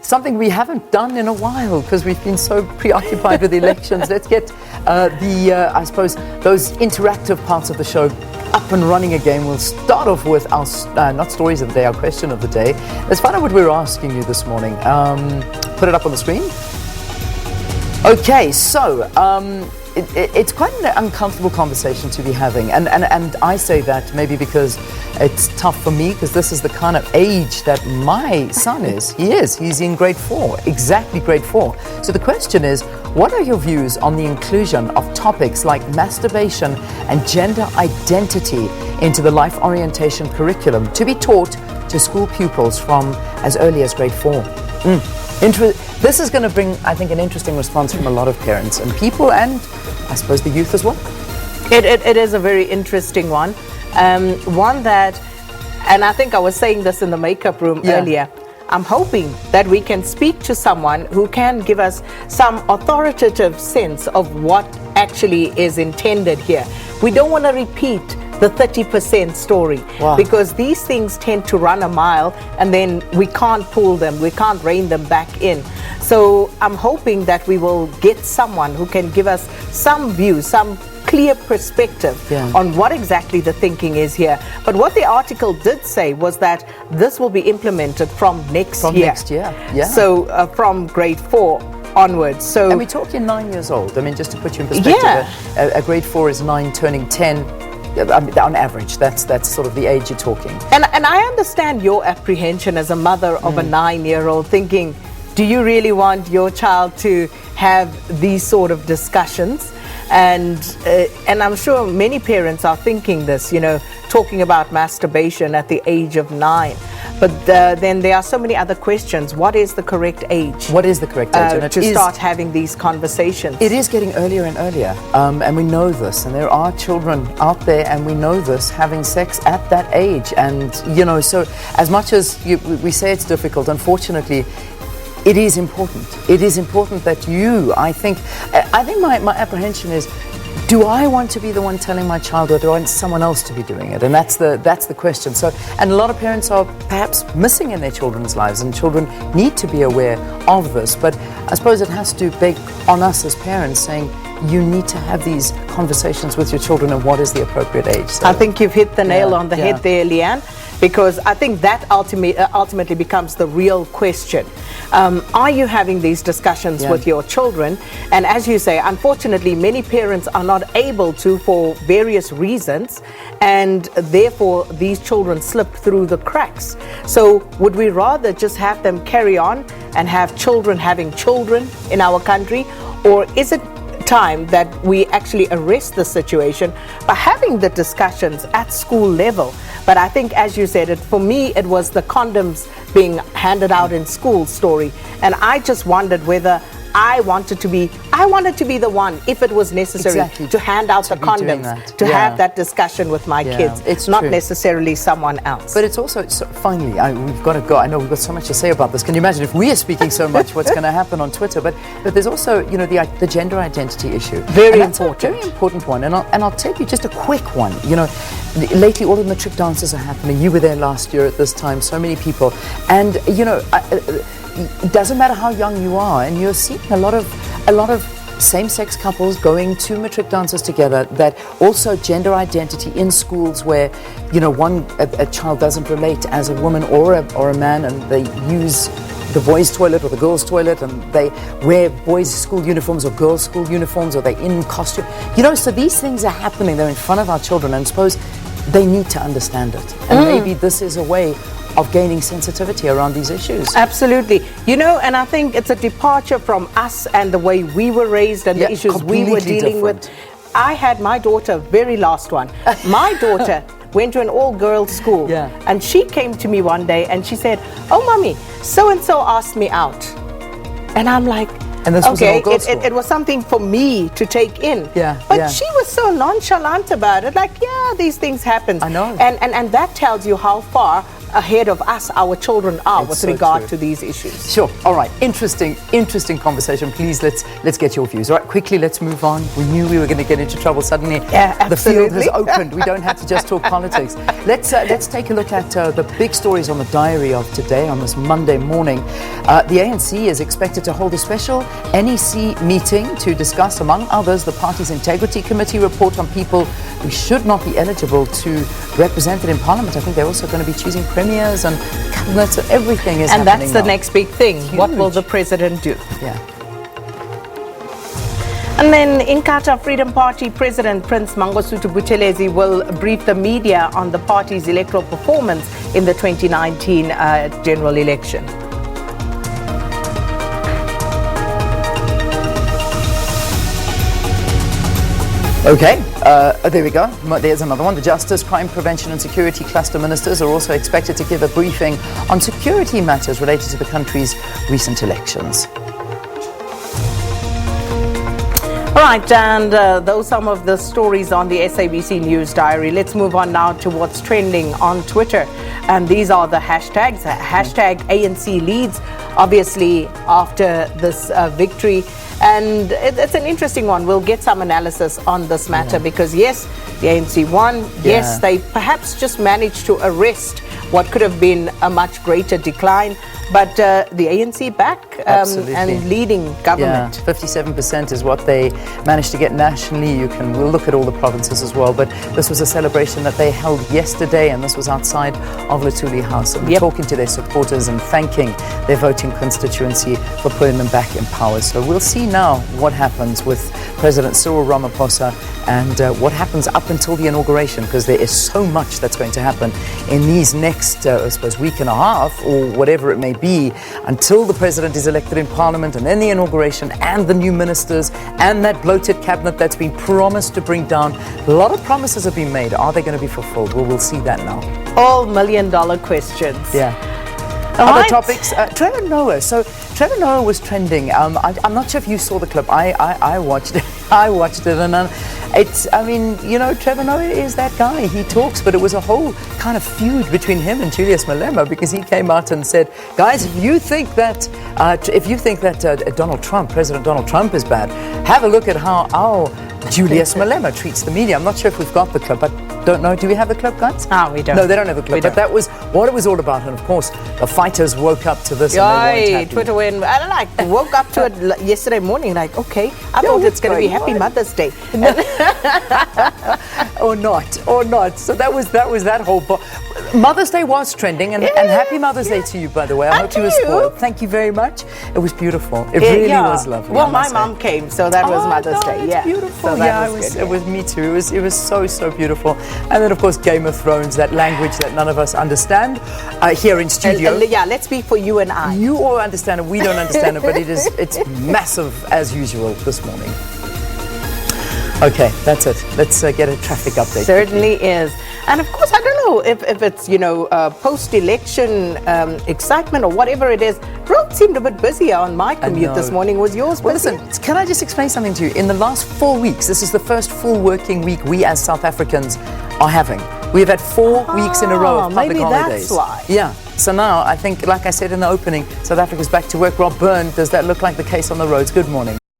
something we haven't done in a while because we've been so preoccupied with elections. Let's get I suppose, those interactive parts of the show up and running again. We'll start off with our, not stories of the day, our question of the day. Let's find out what we're asking you this morning. Put it up on the screen. Okay, so it's quite an uncomfortable conversation to be having, and I say that maybe because it's tough for me, because this is the kind of age that my son is. He's in grade 4, exactly grade 4. So the question is, what are your views on the inclusion of topics like masturbation and gender identity into the life orientation curriculum to be taught to school pupils from as early as grade 4? This is going to bring, I think, an interesting response from a lot of parents and people, and I suppose the youth as well. It is a very interesting one. One that, and I think I was saying this in the makeup room earlier, I'm hoping that we can speak to someone who can give us some authoritative sense of what actually is intended here. We don't want to repeat the 30% story, because these things tend to run a mile and then we can't pull them, we can't rein them back in. So I'm hoping that we will get someone who can give us some view, some clear perspective on what exactly the thinking is here. But what the article did say was that this will be implemented from next year. So from grade 4 onwards. So, and we're talking 9 years old. I mean, just to put you in perspective, a grade 4 is 9 turning 10. On average, that's sort of the age you're talking. And I understand your apprehension as a mother of a 9-year-old, thinking, do you really want your child to have these sort of discussions? And I'm sure many parents are thinking this, talking about masturbation at the age of 9. But then there are so many other questions. What is the correct age? What is the correct age? To start having these conversations? It is getting earlier and earlier, and we know this. And there are children out there, and we know this, having sex at that age. And, so as much as we say it's difficult, unfortunately, it is important. It is important that I think my apprehension is, do I want to be the one telling my child, or do I want someone else to be doing it? And that's the question. So, and a lot of parents are perhaps missing in their children's lives, and children need to be aware of this. But I suppose it has to beg on us as parents, saying you need to have these conversations with your children, and what is the appropriate age. So, I think you've hit the nail on the head there, Leanne, because I think that ultimately becomes the real question. Are you having these discussions with your children? And as you say, unfortunately, many parents are not able to for various reasons, and therefore these children slip through the cracks. So would we rather just have them carry on and have children having children in our country, or is it time that we actually arrest the situation by having the discussions at school level? But I think, as you said, for me, it was the condoms being handed out in school story. And I just wondered whether I wanted to be the one, if it was necessary, to hand out the condoms, to have that discussion with my kids. It's not necessarily someone else. But it's also, finally, we've got to go. I know we've got so much to say about this. Can you imagine if we are speaking so much, what's going to happen on Twitter? But there's also, the gender identity issue. Very important. Very important one. And I'll take you just a quick one. Lately all the matric dances are happening. You were there last year at this time, so many people. And, it doesn't matter how young you are, and you're seeing a lot of same-sex couples going to matric dances together, that also gender identity in schools where, a child doesn't relate as a woman or a man, and they use the boys' toilet or the girls' toilet, and they wear boys' school uniforms or girls' school uniforms, or they're in costume. So these things are happening. They're in front of our children, and I suppose they need to understand it. And maybe this is a way of gaining sensitivity around these issues. Absolutely. And I think it's a departure from us and the way we were raised and the issues we were dealing with. I had my daughter, very last one. My daughter went to an all-girls school, and she came to me one day and she said, "Oh, mommy, so-and-so asked me out." And I'm like, and this was an all-girls school. It was something for me to take in. But she was so nonchalant about it, like, these things happen. I know. And that tells you how far ahead of us, our children are, with so regard true. to these issues. Sure. All right. Interesting conversation. Please, let's get your views. All right, quickly, let's move on. We knew we were going to get into trouble. Suddenly, Yeah, the field has absolutely. opened. We don't have to just talk politics. Let's take a look at the big stories on the diary of today on this Monday morning. The ANC is expected to hold a special NEC meeting to discuss, among others, the party's Integrity Committee report on people who should not be eligible to represent it in Parliament. I think they're also going to be choosing premiers and cabinets, and everything is And happening that's the now. next big thing. What will Huge. the president do? Yeah. And then Inkatha Freedom Party President Prince Mangosuthu Buthelezi will brief the media on the party's electoral performance in the 2019 general election. Okay, there we go. There's another one. The Justice, Crime Prevention and Security Cluster Ministers are also expected to give a briefing on security matters related to the country's recent elections. All right, and those are some of the stories on the SABC News Diary. Let's move on now to what's trending on Twitter. And these are the hashtags. Hashtag ANC leads, obviously, after this victory. And it's an interesting one. We'll get some analysis on this matter because, yes, the ANC won. Yes, they perhaps just managed to arrest what could have been a much greater decline. But the ANC back and leading government. Yeah, 57% is what they managed to get nationally. We'll look at all the provinces as well. But this was a celebration that they held yesterday, and this was outside of Luthuli House. And talking to their supporters and thanking their voting constituency for putting them back in power. So we'll see now what happens with President Cyril Ramaphosa and what happens up until the inauguration, because there is so much that's going to happen in these next, I suppose, week and a half or whatever it may be, until the president is elected in Parliament, and then the inauguration and the new ministers and that bloated cabinet that's been promised to bring down. A lot of promises have been made. Are they going to be fulfilled? Well, we'll see that now. All $1,000,000 questions. Yeah. All Other right. topics. Trevor Noah. So Trevor Noah was trending. I'm not sure if you saw the clip. I watched it. I watched it, and Trevor Noah is that guy. He talks, but it was a whole kind of feud between him and Julius Malema, because he came out and said, "Guys, if you think that President Donald Trump is bad, have a look at how our Julius Malema treats the media." I'm not sure if we've got the clip, but don't know. Do we have the clip, guys? We don't. No, they don't have the clip. We But don't. that was what it was all about. And of course, the fighters woke up to this. And they weren't happy. Twitter went, woke up to it yesterday morning, okay, I thought it's going to be Happy Mother's Day. or not. So that was that whole. Mother's Day was trending, and Happy Mother's Day to you, by the way. I hope you were spoiled. Thank you very much. It was beautiful. It really was lovely. Well, my mom came, so that was Mother's Day. It's beautiful. So that was good, it was me too. It was so beautiful. And then, of course, Game of Thrones, that language that none of us understand here in studio. Let's speak for you and I. You all understand it. We don't understand it, but it's massive as usual this morning. Okay, that's it. Let's get a traffic update. Certainly is. And of course, I don't know if it's, post-election excitement or whatever it is. Road seemed a bit busier on my commute this morning. Was yours Well, busy? listen, can I just explain something to you? In the last 4 weeks, this is the first full working week we as South Africans are having. We've had 4 weeks in a row of public maybe holidays. that's why. Yeah. So now, I think, like I said in the opening, South Africa's back to work. Rob Byrne, does that look like the case on the roads? Good morning.